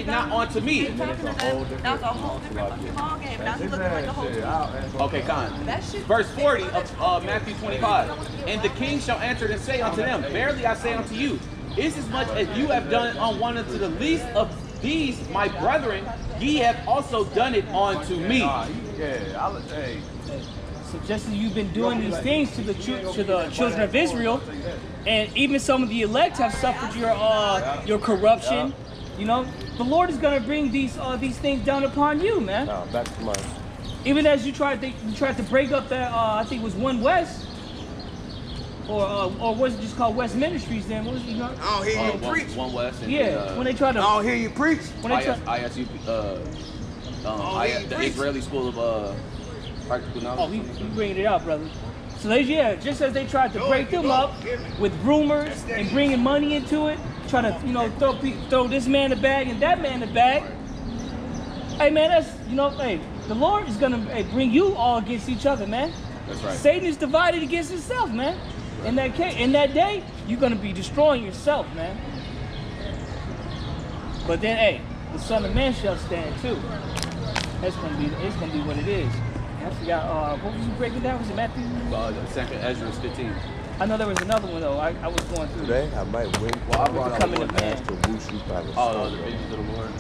divided not unto me. That's a whole different fucking ball game. That's looking like a whole Okay, Con. Verse 40 of Matthew 25. And the king shall answer and say unto them, Verily I say unto you, inasmuch as you have done it on one unto the least of these, my brethren, ye have also done it unto me. So just as you've been doing these things to the children of Israel, and even some of the elect have suffered your corruption, you know, the Lord is going to bring these things down upon you, man. No, that's too much. Even as you tried to break up that, I think it was One West, or was it just called West Ministries then? What was it? I don't hear you preach. One West. And Yeah, when they tried to. I don't hear you preach. When they ISU, the Israeli School of Practical Knowledge. Oh, we bringing it out, brother. So they, just as they tried to break them up with rumors and bringing money into it, trying to, you know, throw this man the bag and that man the bag. Hey, man, that's, you know, hey, the Lord is gonna bring you all against each other, man. That's right. Satan is divided against himself, man. In that case, in that day, you're gonna be destroying yourself, man. But then, hey, the Son of Man shall stand too. It's gonna be what it is. I forgot. What was you breaking down? Was it Matthew? Second Ezra 15. I know there was another one though. I was going through. Today I might win. Well, I brought out Becoming a man. to Wuxi by the Oh, the visions of the Lord.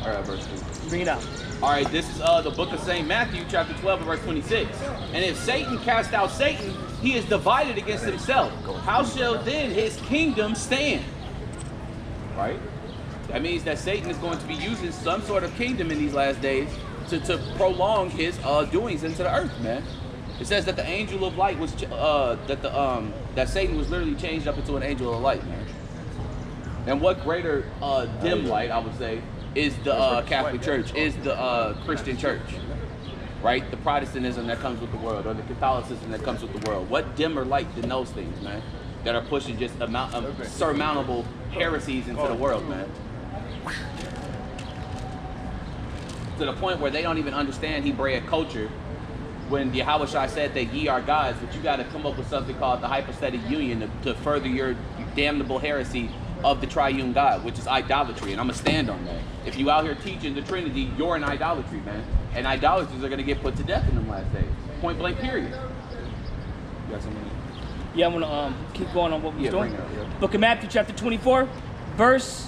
All right, verse 2. Bring it out. All right, this is the book of St. Matthew, chapter 12, verse 26. And if Satan cast out Satan, he is divided against himself. How shall then his kingdom stand? Right? That means that Satan is going to be using some sort of kingdom in these last days to prolong his doings into the earth, man. It says that the angel of light was that Satan was literally changed up into an angel of light, man. And what greater dim light, I would say, is the Catholic Church, is the Christian Church, right? The Protestantism that comes with the world, or the Catholicism that comes with the world. What dimmer light than those things, man? That are pushing just surmountable heresies into the world, man. To the point where they don't even understand Hebraic culture. When Yahushua said that ye are gods, but you got to come up with something called the hypostatic union to further your damnable heresy of the triune God, which is idolatry, and I'm gonna stand on that. If you out here teaching the Trinity, you're in idolatry, man. And idolaters are gonna get put to death in them last days. Point blank, period. You got something? Yeah, I'm gonna keep going on what we're doing. Bring it up, yeah. Book of Matthew, chapter 24, verse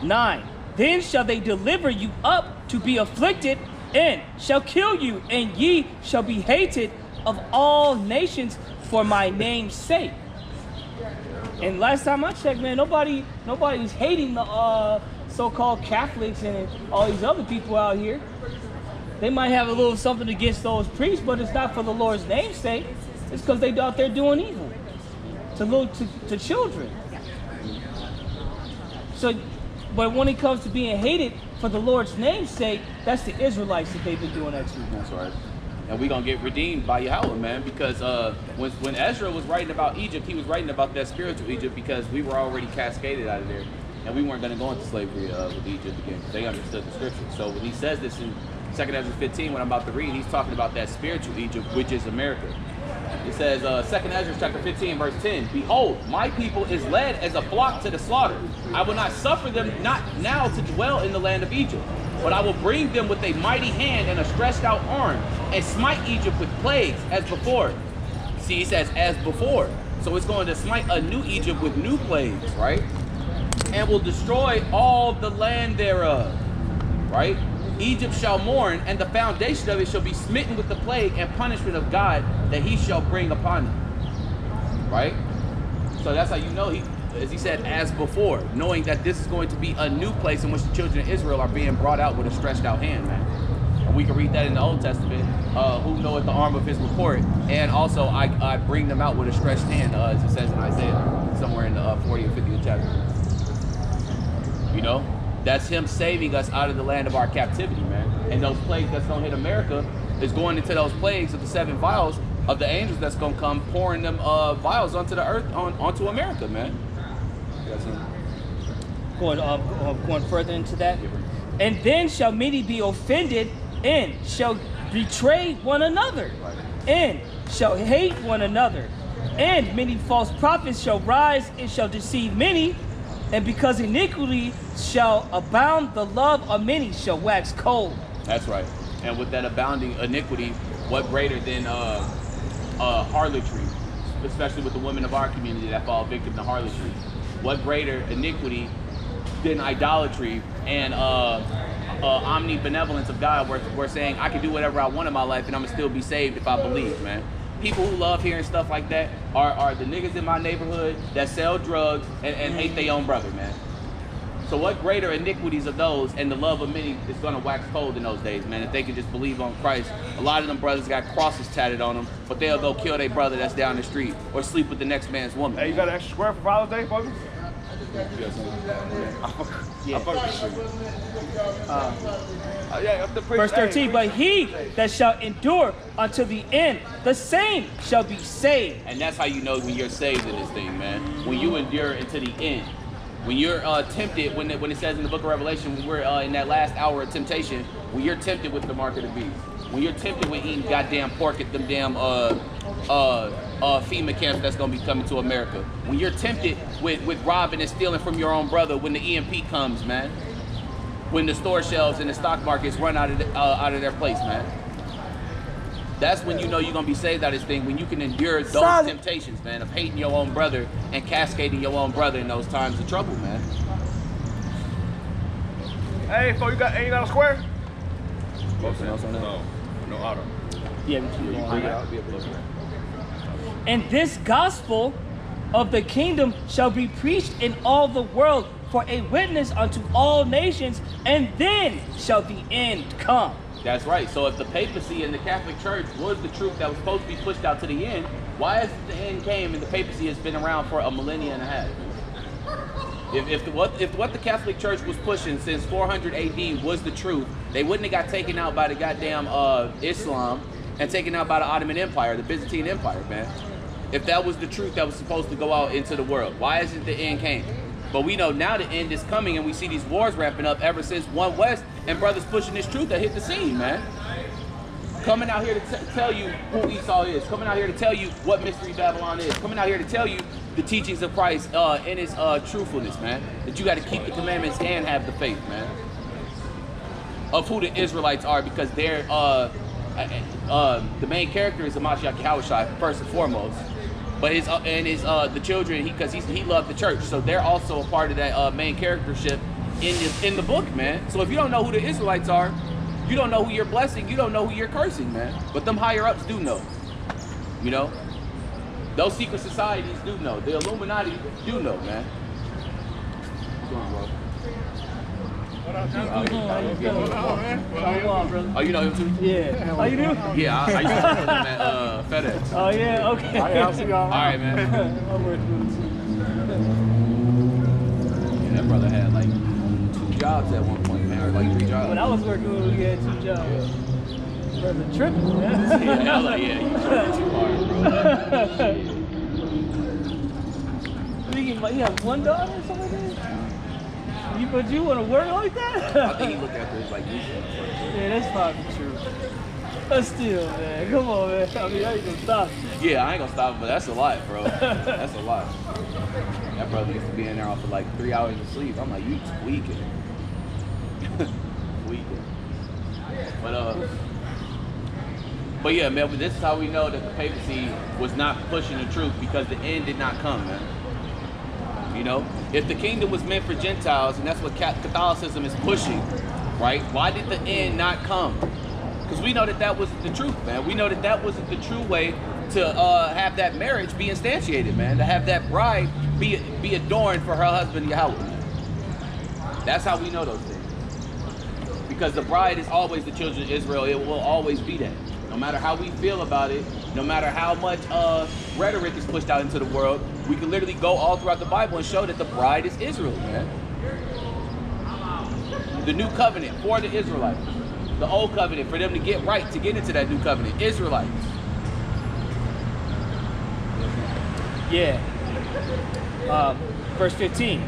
9. Then shall they deliver you up to be afflicted, and shall kill you, and ye shall be hated of all nations for my name's sake. And last time I checked, man, nobody's hating the so-called Catholics and all these other people out here. They might have a little something against those priests, but it's not for the Lord's name's sake. It's because they out there doing evil to children. So, but when it comes to being hated for the Lord's name's sake, that's the Israelites that they've been doing that to. That's right. And we're going to get redeemed by Yahweh, man, because when Ezra was writing about Egypt, he was writing about that spiritual Egypt because we were already cascaded out of there, and we weren't going to go into slavery with Egypt again. They understood the scripture. So when he says this in 2 Ezra 15, when I'm about to read, he's talking about that spiritual Egypt, which is America. It says, 2 Ezra chapter 15, verse 10, Behold, my people is led as a flock to the slaughter. I will not suffer them not now to dwell in the land of Egypt, but I will bring them with a mighty hand and a stretched out arm, and smite Egypt with plagues as before. See, he says, as before. So it's going to smite a new Egypt with new plagues, right? And will destroy all the land thereof, right? Egypt shall mourn, and the foundation of it shall be smitten with the plague and punishment of God that he shall bring upon them, right? So that's how you know, as he said, as before, knowing that this is going to be a new place in which the children of Israel are being brought out with a stretched out hand, man. And we can read that in the Old Testament, who knoweth the arm of his report, and also I bring them out with a stretched hand, as it says in Isaiah, somewhere in the 40th or 50th chapter. You know? That's him saving us out of the land of our captivity, man. And those plagues that's going to hit America is going into those plagues of the 7 vials of the angels that's going to come pouring them vials onto the earth, onto America, man. Going further into that. And then shall many be offended, and shall betray one another, and shall hate one another. And many false prophets shall rise and shall deceive many. And because iniquity shall abound, the love of many shall wax cold. That's right. And with that abounding iniquity, what greater than harlotry, especially with the women of our community that fall victim to harlotry? What greater iniquity than idolatry and omnibenevolence of God? We're saying I can do whatever I want in my life and I'm gonna still be saved if I believe, man. People who love hearing stuff like that are the niggas in my neighborhood that sell drugs and hate their own brother, man. So what greater iniquities of those and the love of many is going to wax cold in those days, man, if they can just believe on Christ. A lot of them brothers got crosses tatted on them, but they'll go kill their brother that's down the street or sleep with the next man's woman. Hey, you got an extra square for Father's Day, folks? Yeah. Verse Verse 13, but he that shall endure unto the end, the same shall be saved. And that's how you know when you're saved in this thing, man. When you endure until the end. When you're tempted, when it says in the book of Revelation, when we're in that last hour of temptation, when you're tempted with the mark of the beast, when you're tempted with eating goddamn pork at them damn FEMA camps that's gonna be coming to America, when you're tempted with robbing and stealing from your own brother, when the EMP comes, man, when the store shelves and the stock markets run out of their place, man. That's when you know you're gonna be saved out of this thing, when you can endure those temptations, man, of hating your own brother and cascading your own brother in those times of trouble, man. Hey, so you got a square? No auto. Yeah, we keep going. And this gospel of the kingdom shall be preached in all the world for a witness unto all nations, and then shall the end come. That's right. So if the papacy and the Catholic Church was the truth that was supposed to be pushed out to the end, why has the end came and the papacy has been around for a millennia and a half? If what the Catholic Church was pushing since 400 AD was the truth, they wouldn't have got taken out by the goddamn Islam and taken out by the Ottoman Empire, the Byzantine Empire, man. If that was the truth that was supposed to go out into the world, why isn't the end came? But we know now the end is coming, and we see these wars ramping up ever since One West and brothers pushing this truth that hit the scene, man. Coming out here to tell you who Esau is. Coming out here to tell you what Mystery Babylon is. Coming out here to tell you the teachings of Christ in his truthfulness, man. That you got to keep the commandments and have the faith, man. Of who the Israelites are, because they're the main character is Hamashiach Yahushua first and foremost. But the children, because he loved the church, so they're also a part of that main charactership in the book, man. So if you don't know who the Israelites are, you don't know who you're blessing, you don't know who you're cursing, man. But them higher ups do know, you know. Those secret societies do know. The Illuminati do know, man. What's going on, bro? Oh, you know him too? Yeah. Oh, you do? Yeah, I used to work with him at FedEx. Oh, yeah, okay. I'll see y'all. All right, man. I'm working with Yeah, that brother had like 2 jobs at one point, man, or like 3 jobs. When I was working with him, we had 2 jobs. Brother tripping, man. Yeah, I was like, yeah, you trying too hard, bro. He have 1 daughter or something like that? But you want to work like that? I think he looked after his like niece. Yeah, that's probably true. But still, man, come on, man. I mean, I ain't gonna stop you. Yeah, I ain't gonna stop him, but that's a lot, bro. That's a lot. That brother used to be in there off for like 3 hours of sleep. I'm like, you tweaking. Tweaking. But yeah, man, this is how we know that the papacy was not pushing the truth, because the end did not come, man. You know, if the kingdom was meant for Gentiles, and that's what Catholicism is pushing, right? Why did the end not come? Because we know that wasn't the truth, man. We know that wasn't the true way to have that marriage be instantiated, man. To have that bride be adorned for her husband Yahweh, man. That's how we know those things. Because the bride is always the children of Israel. It will always be that. No matter how we feel about it, no matter how much rhetoric is pushed out into the world, we can literally go all throughout the Bible and show that the bride is Israel, man. The new covenant for the Israelites. The old covenant for them to get right, to get into that new covenant. Israelites. Yeah. Verse 15. You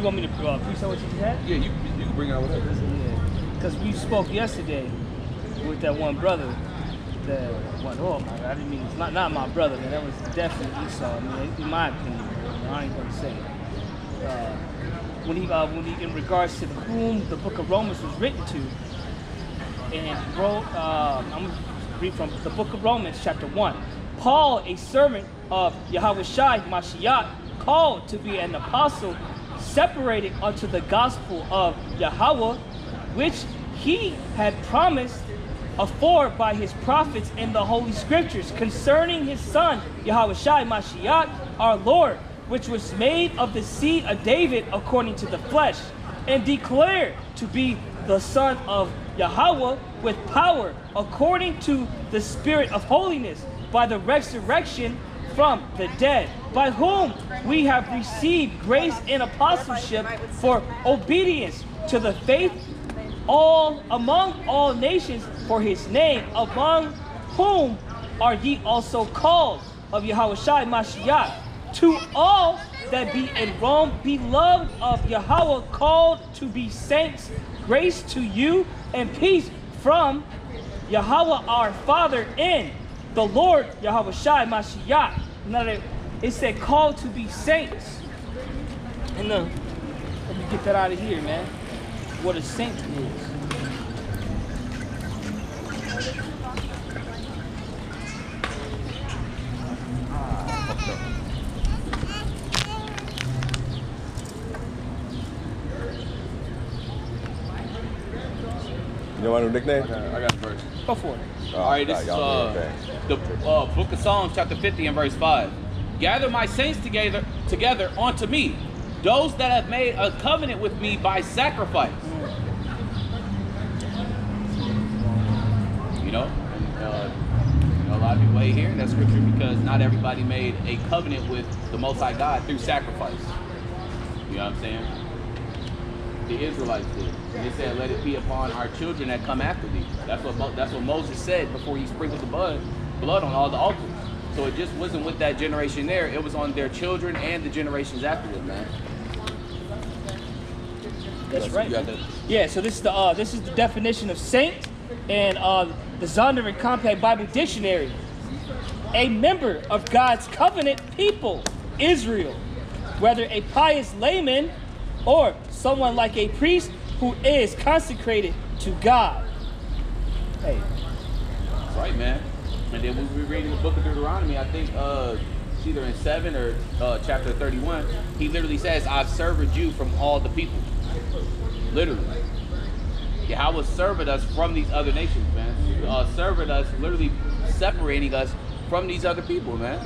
want me to preach on what you just had? Yeah, you can bring it out whatever. Yeah. Because we spoke yesterday with that one brother. Oh my God, I didn't mean, it's not my brother, man. That was definitely Esau, I mean, in my opinion. I ain't gonna say it. when he in regards to whom the book of Romans was written to, and wrote, I'm going to read from the book of Romans, chapter 1. Paul, a servant of Yahushua Mashiach, called to be an apostle, separated unto the gospel of Yahweh, which he had promised afore by his prophets in the holy scriptures, concerning his son, Yahushua Mashiach, our Lord, which was made of the seed of David according to the flesh, and declared to be the Son of Yahweh with power, according to the Spirit of holiness, by the resurrection from the dead, by whom we have received grace and apostleship for obedience to the faith all among all nations for his name, among whom are ye also called of Yahushua Mashiach, to all that be in Rome, beloved of Yahweh, called to be saints, grace to you and peace from Yahweh our Father and the Lord Yahushua Mashiach. Another, it said called to be saints. And let me get that out of here, man. What a saint is. You want a nickname? I got a verse. Go for it. All right, this is the book of Psalms, chapter 50 and verse 5. Gather my saints together unto me, those that have made a covenant with me by sacrifice. You know, and, a lot of people ain't hearing that scripture because not everybody made a covenant with the Most High God through sacrifice. You know what I'm saying? The Israelites did. And they said, let it be upon our children that come after thee. That's what Moses said before he sprinkled the blood on all the altars. So it just wasn't with that generation there. It was on their children and the generations after them, man. That's right. Yeah, so this is the definition of saint and the Zondervan and Compact Bible Dictionary. A member of God's covenant people, Israel, whether a pious layman or someone like a priest who is consecrated to God. Hey. That's right, man. And then when we read in the book of Deuteronomy, I think it's either in 7 or chapter 31, he literally says, I've served you from all the people. Literally. Yahweh served us from these other nations, man. Served us, literally separating us from these other people, man.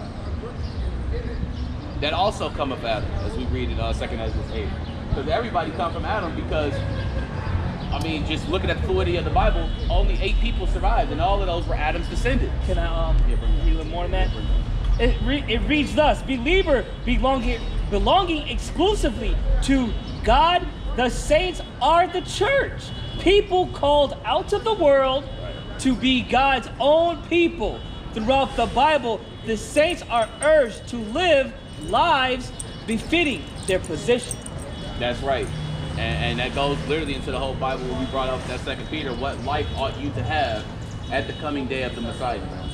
That also come of Adam, as we read in 2 Ezra 8. Because everybody come from Adam because, I mean, just looking at the fluidity of the Bible, only 8 people survived, and all of those were Adam's descendants. Can I read a little more than that? It reads thus: believer belonging exclusively to God, the saints are the church, people called out of the world to be God's own people. Throughout the Bible, the saints are urged to live lives befitting their position. That's right. And that goes literally into the whole Bible when we brought up that 2 Peter. What life ought you to have at the coming day of the Messiah, man?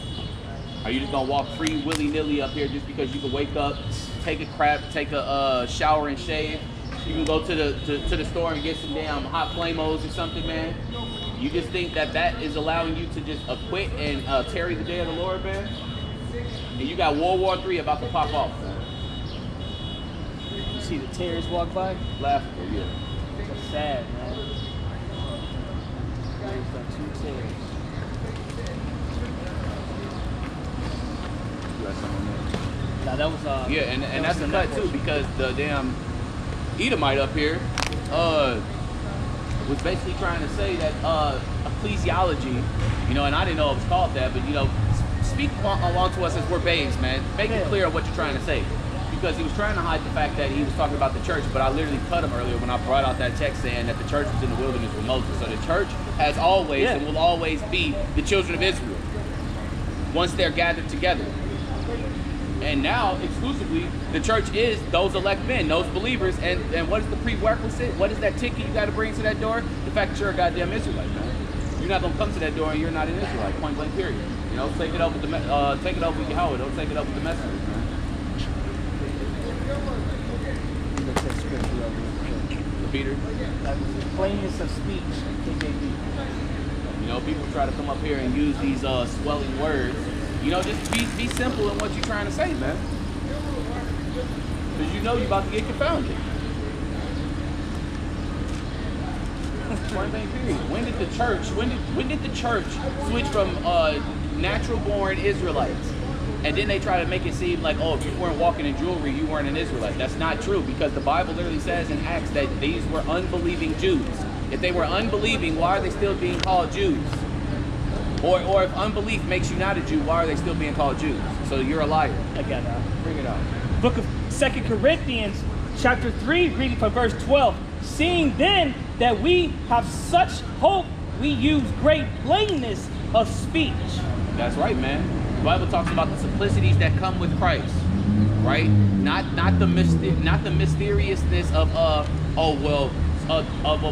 Are you just going to walk free willy-nilly up here just because you can wake up, take a crap, take a shower and shave? You can go to the store and get some damn hot flamos or something, man? You just think that is allowing you to just quit and tarry the day of the Lord, man? And you got World War III about to pop off, man. You see the terrorists walk by? Laughable, yeah. That's sad, man. There's like 2 terrorists. You got something there? Nah, that was yeah, and that's a cut too, because the damn Edomite up here was basically trying to say that ecclesiology, you know, and I didn't know it was called that, but you know, speak along to us as we're babes, man. Make it clear what you're trying to say. Because he was trying to hide the fact that he was talking about the church, but I literally cut him earlier when I brought out that text saying that the church was in the wilderness with Moses. So the church has always and will always be the children of Israel once they're gathered together. And now, exclusively, the church is those elect men, those believers. And what is the prerequisite? What is that ticket you got to bring to that door? The fact that you're a goddamn Israelite, man. You're not going to come to that door and you're not an Israelite, point blank period. You know, take it up with take it up with Yahweh. Don't take it up with the messengers, man. Peter. Plainness of speech, KJV. You know, people try to come up here and use these swelling words. You know, just be simple in what you're trying to say, man. Because you know you're about to get confounded. One thing, period. When did the church switch from natural born Israelites? And then they try to make it seem like, oh, if you weren't walking in jewelry, you weren't an Israelite. That's not true, because the Bible literally says in Acts that these were unbelieving Jews. If they were unbelieving, why are they still being called Jews? Or if unbelief makes you not a Jew, why are they still being called Jews? So you're a liar. I got that. Bring it out. Book of 2 Corinthians, chapter 3, reading from verse 12. Seeing then that we have such hope, we use great plainness of speech. That's right, man. The Bible talks about the simplicities that come with Christ, right? Not the mysteriousness of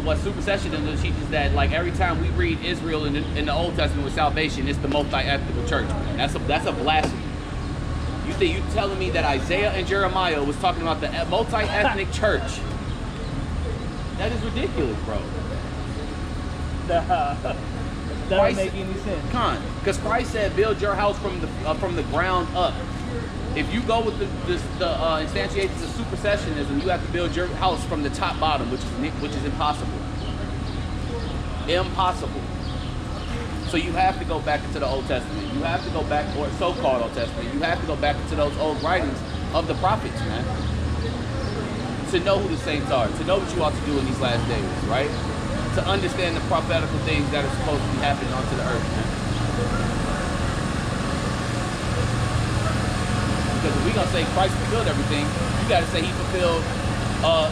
what supersession teaches, that like every time we read Israel in the Old Testament with salvation, it's the multi-ethnic church. That's a blasphemy. You telling me that Isaiah and Jeremiah was talking about the multi-ethnic church? That is ridiculous, bro. That don't make any sense. Because Christ said, "Build your house from the ground up." If you go with the instantiations of supersessionism, you have to build your house from the top bottom, which is impossible. Impossible. So you have to go back into the Old Testament. You have to go back, or so-called Old Testament. You have to go back into those old writings of the prophets, man, to know who the saints are, to know what you ought to do in these last days, right? To understand the prophetical things that are supposed to be happening onto the earth, man. Because if we're going to say Christ fulfilled everything, you got to say he fulfilled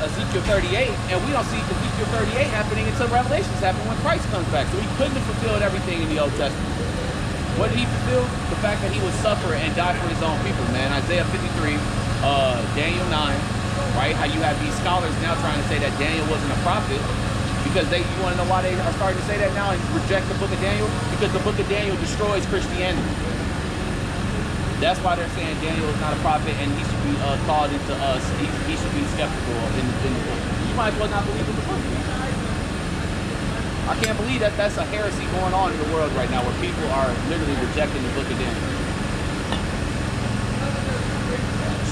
Ezekiel 38, and we don't see Ezekiel 38 happening until Revelations happen when Christ comes back. So he couldn't have fulfilled everything in the Old Testament. What did he fulfill? The fact that he would suffer and die for his own people, man. Isaiah 53, Daniel 9, right? How you have these scholars now trying to say that Daniel wasn't a prophet, because you want to know why they are starting to say that now and reject the book of Daniel? Because the book of Daniel destroys Christianity. That's why they're saying Daniel is not a prophet and he should be called into us. He should be skeptical in the book. You might as well not believe in the book. I can't believe that that's a heresy going on in the world right now, where people are literally rejecting the book of Daniel.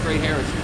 Straight heresy.